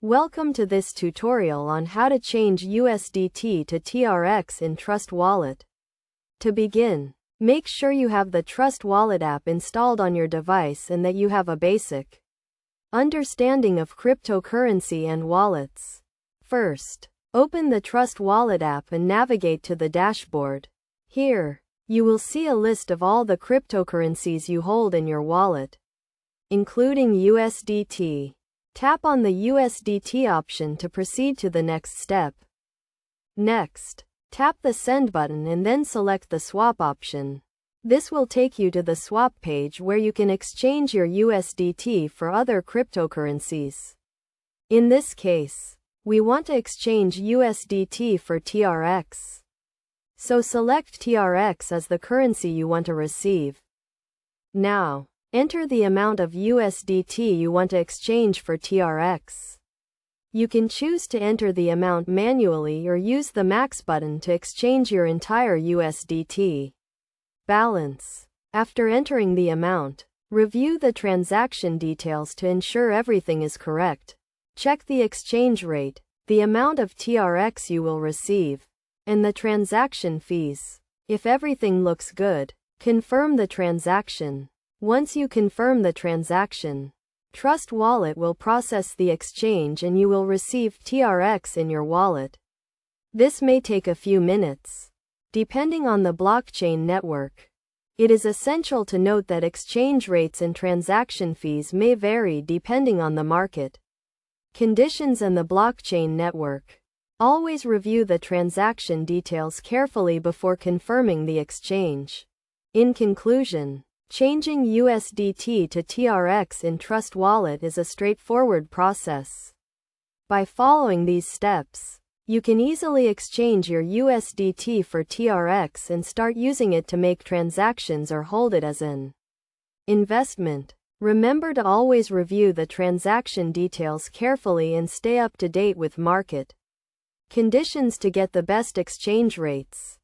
Welcome to this tutorial on how to change USDT to TRX in Trust Wallet. To begin, make sure you have the Trust Wallet app installed on your device and that you have a basic understanding of cryptocurrency and wallets. First, open the Trust Wallet app and navigate to the dashboard. Here, you will see a list of all the cryptocurrencies you hold in your wallet, including USDT. Tap on the USDT option to proceed to the next step. Next, tap the Send button and then select the Swap option. This will take you to the swap page where you can exchange your USDT for other cryptocurrencies. In this case, we want to exchange USDT for TRX. So select TRX as the currency you want to receive. Now, enter the amount of USDT you want to exchange for TRX. You can choose to enter the amount manually or use the Max button to exchange your entire USDT balance. After entering the amount, review the transaction details to ensure everything is correct. Check the exchange rate, the amount of TRX you will receive, and the transaction fees. If everything looks good, confirm the transaction. Once you confirm the transaction, Trust Wallet will process the exchange and you will receive TRX in your wallet. This may take a few minutes, depending on the blockchain network. It is essential to note that exchange rates and transaction fees may vary depending on the market conditions and the blockchain network. Always review the transaction details carefully before confirming the exchange. In conclusion, changing USDT to TRX in Trust Wallet is a straightforward process. By following these steps, you can easily exchange your USDT for TRX and start using it to make transactions or hold it as an investment. Remember to always review the transaction details carefully and stay up to date with market conditions to get the best exchange rates.